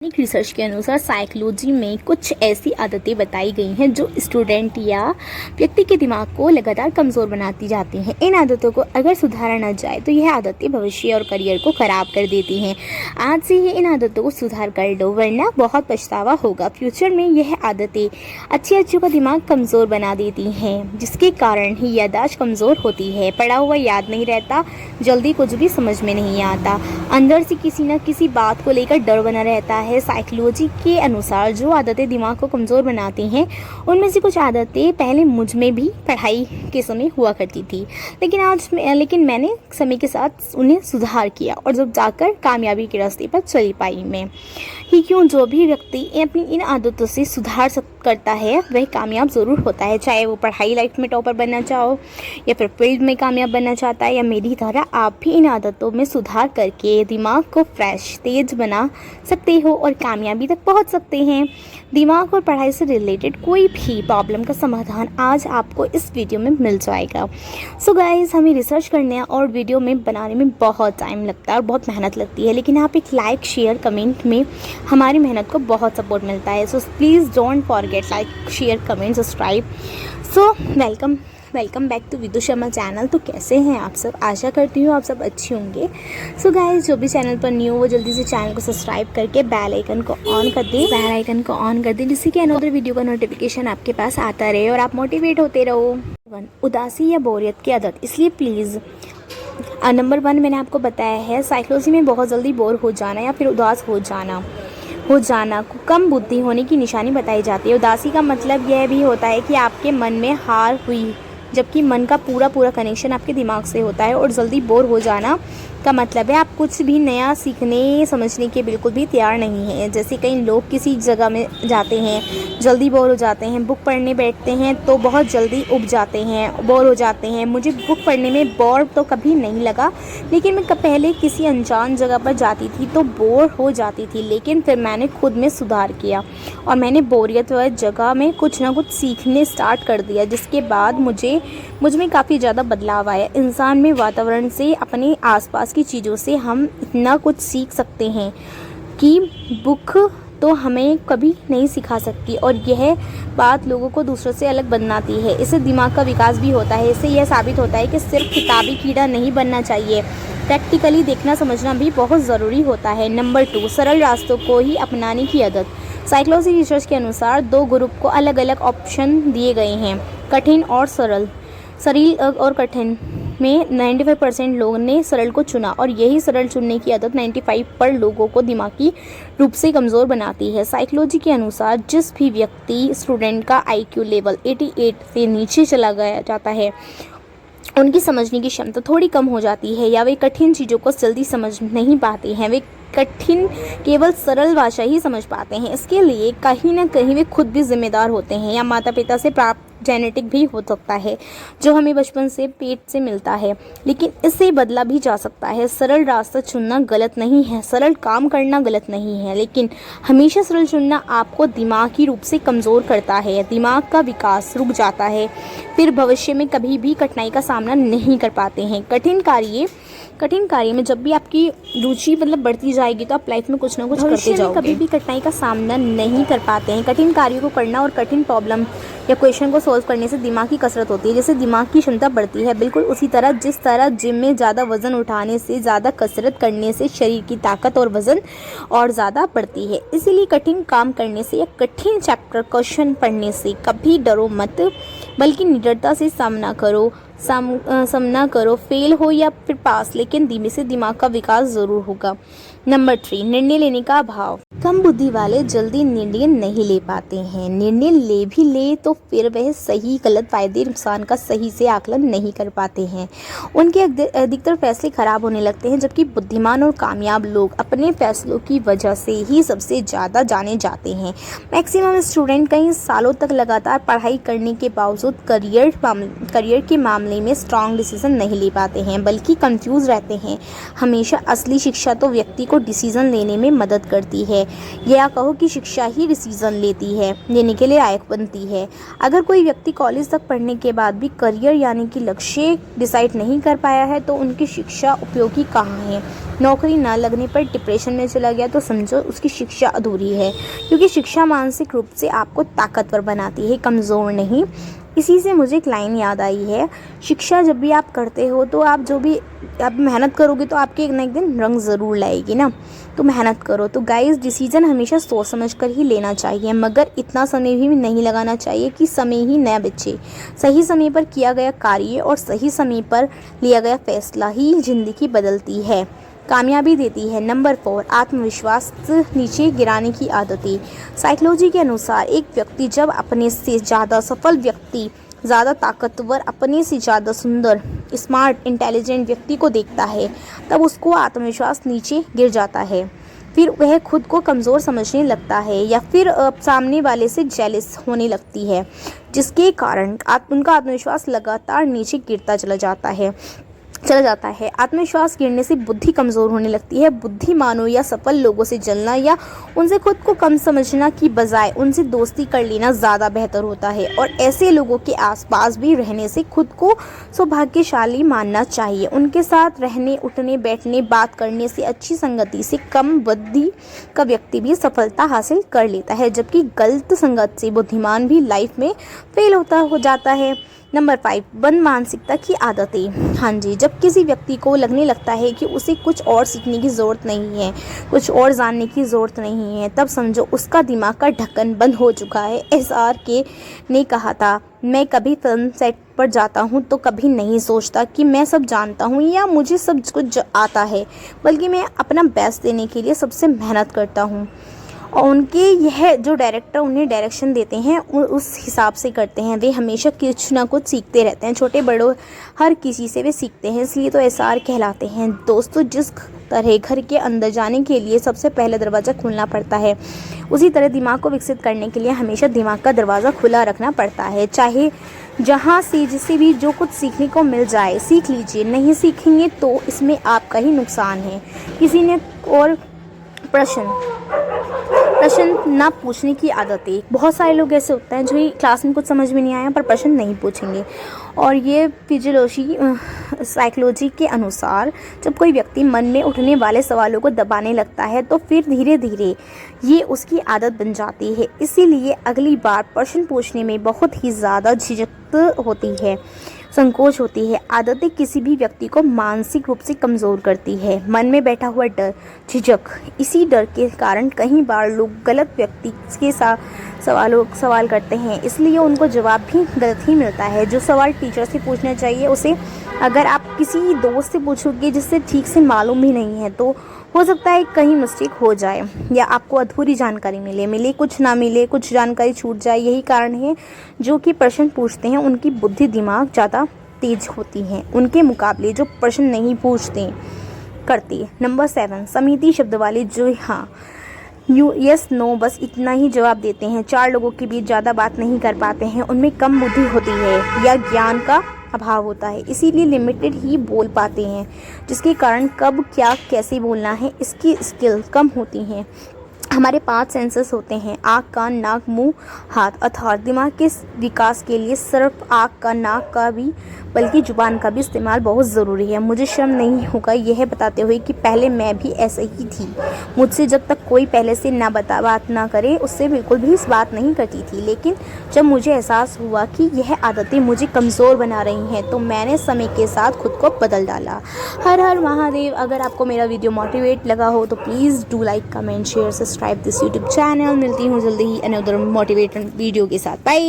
एक रिसर्च के अनुसार साइकोलॉजी में कुछ ऐसी आदतें बताई गई हैं जो स्टूडेंट या व्यक्ति के दिमाग को लगातार कमज़ोर बनाती जाती हैं। इन आदतों को अगर सुधारा न जाए तो यह आदतें भविष्य और करियर को ख़राब कर देती हैं। आज से ही इन आदतों को सुधार कर लो, वरना बहुत पछतावा होगा। फ्यूचर में यह आदतें अच्छों का दिमाग कमज़ोर बना देती हैं, जिसके कारण ही याददाश्त कमज़ोर होती है, पढ़ा हुआ याद नहीं रहता, जल्दी कुछ भी समझ में नहीं आता, अंदर से किसी न किसी बात को लेकर डर बना रहता है। साइकोलॉजी के अनुसार जो आदतें दिमाग को कमज़ोर बनाती हैं, उनमें से कुछ आदतें पहले मुझ में भी पढ़ाई के समय हुआ करती थी, लेकिन मैंने समय के साथ उन्हें सुधार किया और जब जाकर कामयाबी के रास्ते पर चली पाई मैं ही क्यों। जो भी व्यक्ति अपनी इन आदतों से सुधार करता है वह कामयाब ज़रूर होता है, चाहे वो पढ़ाई लाइफ में टॉपर बनना चाहो या फिर फील्ड में कामयाब बनना चाहता है, या मेरी तरह आप भी इन आदतों में सुधार करके दिमाग को फ्रेश तेज बना सकते हो और कामयाबी तक पहुंच सकते हैं। दिमाग और पढ़ाई से रिलेटेड कोई भी प्रॉब्लम का समाधान आज आपको इस वीडियो में मिल जाएगा। सो गाइस, हमें रिसर्च करने और वीडियो में बनाने में बहुत टाइम लगता है और बहुत मेहनत लगती है, लेकिन आप एक लाइक शेयर कमेंट में हमारी मेहनत को बहुत सपोर्ट मिलता है। So please don't forget like share comment subscribe. So welcome back to Vidu Sharma channel. तो कैसे हैं आप सब? आशा करती हूँ आप सब अच्छे होंगे। सो गाइस, जो भी चैनल पर न्यू हो वो जल्दी से चैनल को सब्सक्राइब करके बेल आइकन को ऑन कर दें, जिससे कि अनदर वीडियो का नोटिफिकेशन आपके पास आता रहे और आप मोटिवेट होते रहो। उदासी या बोरियत की आदत, इसलिए प्लीज़ नंबर 1 मैंने आपको बताया है, साइकोलॉजी में बहुत जल्दी बोर हो जाना या फिर उदास हो जाना को कम बुद्धि होने की निशानी बताई जाती है। उदासी का मतलब यह भी होता है कि आपके मन में हार हुई, जबकि मन का पूरा कनेक्शन आपके दिमाग से होता है। और जल्दी बोर हो जाना का मतलब है आप कुछ भी नया सीखने समझने के बिल्कुल भी तैयार नहीं हैं। जैसे कई लोग किसी जगह में जाते हैं, जल्दी बोर हो जाते हैं, बुक पढ़ने बैठते हैं तो बहुत जल्दी बोर हो जाते हैं। मुझे बुक पढ़ने में बोर तो कभी नहीं लगा, लेकिन मैं पहले किसी अनजान जगह पर जाती थी तो बोर हो जाती थी, लेकिन फिर मैंने खुद में सुधार किया और मैंने बोरियत वाली जगह में कुछ ना कुछ सीखने स्टार्ट कर दिया, जिसके बाद मुझ में काफ़ी ज़्यादा बदलाव आया। इंसान में वातावरण से, अपने आसपास की चीज़ों से हम इतना कुछ सीख सकते हैं कि बुक तो हमें कभी नहीं सिखा सकती, और यह बात लोगों को दूसरों से अलग बनाती है। इससे दिमाग का विकास भी होता है। इससे यह साबित होता है कि सिर्फ किताबी कीड़ा नहीं बनना चाहिए, प्रैक्टिकली देखना समझना भी बहुत ज़रूरी होता है। नंबर 2, सरल रास्तों को ही अपनाने की आदत। साइकोलॉजी रिसर्च के अनुसार 2 ग्रुप को अलग अलग ऑप्शन दिए गए हैं, कठिन और सरल कठिन में 95% लोगों ने सरल को चुना, और यही सरल चुनने की आदत 95% लोगों को दिमागी रूप से कमज़ोर बनाती है। साइकोलॉजी के अनुसार जिस भी व्यक्ति स्टूडेंट का IQ लेवल 88 से नीचे चला जाता है, उनकी समझने की क्षमता थोड़ी कम हो जाती है, या वे कठिन चीज़ों को जल्दी समझ नहीं पाते हैं। वे कठिन केवल सरल भाषा ही समझ पाते हैं। इसके लिए कहीं ना कहीं वे खुद भी जिम्मेदार होते हैं, या माता पिता से प्राप्त जेनेटिक भी हो सकता है, जो हमें बचपन से पेट से मिलता है, लेकिन इससे बदला भी जा सकता है। सरल रास्ता चुनना गलत नहीं है, सरल काम करना गलत नहीं है, लेकिन हमेशा सरल चुनना आपको दिमागी रूप से कमज़ोर करता है। दिमाग का विकास रुक जाता है, फिर भविष्य में कभी भी कठिनाई का सामना नहीं कर पाते हैं। कठिन कार्य में जब भी आपकी रुचि बढ़ती जाएगी तो आप लाइफ में कुछ ना कुछ करते जाओगे। कभी भी कठिनाई का सामना नहीं कर पाते हैं। कठिन कार्यों को करना और कठिन प्रॉब्लम या क्वेश्चन को सॉल्व करने से दिमाग की कसरत होती है, जैसे दिमाग की क्षमता बढ़ती है। बिल्कुल उसी तरह जिस तरह जिम में ज़्यादा वजन उठाने से, ज़्यादा कसरत करने से शरीर की ताकत और वजन और ज़्यादा बढ़ती है। इसीलिए कठिन काम करने से या कठिन चैप्टर क्वेश्चन पढ़ने से कभी डरो मत, बल्कि निडरता से सामना करो। फेल हो या फिर पास, लेकिन धीमे से दिमाग का विकास ज़रूर होगा। नंबर 3, निर्णय लेने का अभाव। कम बुद्धि वाले जल्दी निर्णय नहीं ले पाते हैं। निर्णय ले तो फिर वह सही गलत, फायदे नुकसान का सही से आकलन नहीं कर पाते हैं। उनके अधिकतर फैसले खराब होने लगते हैं, जबकि बुद्धिमान और कामयाब लोग अपने फैसलों की वजह से ही सबसे ज़्यादा जाने जाते हैं। मैक्सिमम स्टूडेंट कई सालों तक लगातार पढ़ाई करने के बावजूद करियर के मामले में स्ट्रॉन्ग डिसीजन नहीं ले पाते हैं, बल्कि कंफ्यूज रहते हैं। हमेशा असली शिक्षा तो व्यक्ति को को डिसीज़न लेने में मदद करती है, या कहो कि शिक्षा ही डिसीज़न लेने के लिए लायक बनती है। अगर कोई व्यक्ति कॉलेज तक पढ़ने के बाद भी करियर यानी कि लक्ष्य डिसाइड नहीं कर पाया है तो उनकी शिक्षा उपयोगी कहाँ है। नौकरी ना लगने पर डिप्रेशन में चला गया तो समझो उसकी शिक्षा अधूरी है, क्योंकि शिक्षा मानसिक रूप से आपको ताकतवर बनाती है, कमज़ोर नहीं। इसी से मुझे एक लाइन याद आई है, शिक्षा जब भी आप करते हो तो आप मेहनत करोगे तो आपके एक ना एक दिन रंग ज़रूर लाएगी ना, तो मेहनत करो। तो गाइस, डिसीज़न हमेशा सोच समझ कर ही लेना चाहिए, मगर इतना समय भी नहीं लगाना चाहिए कि समय ही न बचे। सही समय पर किया गया कार्य और सही समय पर लिया गया फैसला ही ज़िंदगी बदलती है, कामयाबी देती है। नंबर 4, आत्मविश्वास नीचे गिराने की आदतें। साइकोलॉजी के अनुसार एक व्यक्ति जब अपने से ज़्यादा सफल व्यक्ति, ज़्यादा ताकतवर, अपने से ज़्यादा सुंदर, स्मार्ट, इंटेलिजेंट व्यक्ति को देखता है तब उसको आत्मविश्वास नीचे गिर जाता है। फिर वह खुद को कमज़ोर समझने लगता है या फिर सामने वाले से जेलस होने लगती है, जिसके कारण उनका आत्मविश्वास लगातार नीचे गिरता चला जाता है। आत्मविश्वास गिरने से बुद्धि कमज़ोर होने लगती है। बुद्धिमानों या सफल लोगों से जलना या उनसे खुद को कम समझना की बजाय उनसे दोस्ती कर लेना ज़्यादा बेहतर होता है, और ऐसे लोगों के आसपास भी रहने से खुद को सौभाग्यशाली मानना चाहिए। उनके साथ रहने, उठने, बैठने, बात करने से, अच्छी संगति से कम बुद्धि का व्यक्ति भी सफलता हासिल कर लेता है, जबकि गलत संगत से बुद्धिमान भी लाइफ में फेल हो जाता है। नंबर 5, बंद मानसिकता की आदतें। हाँ जी, जब किसी व्यक्ति को लगने लगता है कि उसे कुछ और सीखने की ज़रूरत नहीं है, कुछ और जानने की ज़रूरत नहीं है, तब समझो उसका दिमाग का ढक्कन बंद हो चुका है। SRK ने कहा था, मैं कभी फिल्म सेट पर जाता हूँ तो कभी नहीं सोचता कि मैं सब जानता हूँ या मुझे सब कुछ आता है, बल्कि मैं अपना बेस्ट देने के लिए सबसे मेहनत करता हूँ। और उनके यह जो डायरेक्टर उन्हें डायरेक्शन देते हैं उस हिसाब से करते हैं। वे हमेशा कुछ ना कुछ सीखते रहते हैं, छोटे बड़ों हर किसी से वे सीखते हैं, इसलिए तो SR कहलाते हैं। दोस्तों, जिस तरह घर के अंदर जाने के लिए सबसे पहले दरवाज़ा खोलना पड़ता है, उसी तरह दिमाग को विकसित करने के लिए हमेशा दिमाग का दरवाज़ा खुला रखना पड़ता है। चाहे जहाँ से जिसे भी जो कुछ सीखने को मिल जाए सीख लीजिए, नहीं सीखेंगे तो इसमें आपका ही नुकसान है। किसी ने और प्रश्न ना पूछने की आदतें। बहुत सारे लोग ऐसे होते हैं जो क्लास में कुछ समझ में नहीं आया पर प्रश्न नहीं पूछेंगे, और ये साइकोलॉजी के अनुसार जब कोई व्यक्ति मन में उठने वाले सवालों को दबाने लगता है तो फिर धीरे धीरे ये उसकी आदत बन जाती है। इसीलिए अगली बार प्रश्न पूछने में बहुत ही ज़्यादा झिझक होती है, संकोच होती है। आदतें किसी भी व्यक्ति को मानसिक रूप से कमज़ोर करती है। मन में बैठा हुआ डर, झिझक, इसी डर के कारण कई बार लोग गलत व्यक्ति के साथ सवाल करते हैं, इसलिए उनको जवाब भी गलत ही मिलता है। जो सवाल टीचर से पूछना चाहिए उसे अगर आप किसी दोस्त से पूछोगे जिससे ठीक से मालूम भी नहीं है तो हो सकता है कहीं मिस्टेक हो जाए या आपको अधूरी जानकारी मिले कुछ ना मिले, कुछ जानकारी छूट जाए। यही कारण है जो कि प्रश्न पूछते हैं उनकी बुद्धि दिमाग ज़्यादा तेज होती है उनके मुकाबले जो प्रश्न नहीं पूछते करती। नंबर 7, समिति शब्द वाले जो हाँ यस नो बस इतना ही जवाब देते हैं। 4 लोगों के बीच ज़्यादा बात नहीं कर पाते हैं, उनमें कम बुद्धि होती है या ज्ञान का अभाव होता है, इसीलिए लिमिटेड ही बोल पाते हैं, जिसके कारण कब क्या कैसे बोलना है इसकी स्किल कम होती हैं। हमारे 5 सेंसेस होते हैं, आँख, कान, नाक, मुंह, हाथ, अर्थात दिमाग के विकास के लिए सिर्फ आँख का, नाक का भी बल्कि जुबान का भी इस्तेमाल बहुत ज़रूरी है। मुझे शर्म नहीं होगा यह बताते हुए कि पहले मैं भी ऐसे ही थी। मुझसे जब तक कोई पहले से बात ना करे उससे बिल्कुल भी इस बात नहीं करती थी, लेकिन जब मुझे एहसास हुआ कि यह आदतें मुझे कमज़ोर बना रही हैं तो मैंने समय के साथ खुद को बदल डाला। हर हर महादेव। अगर आपको मेरा वीडियो मोटिवेट लगा हो तो please do like, comment, share, subscribe this YouTube channel. मिलती हूँ जल्दी ही अनदर मोटिवेटेड वीडियो के साथ। बाय।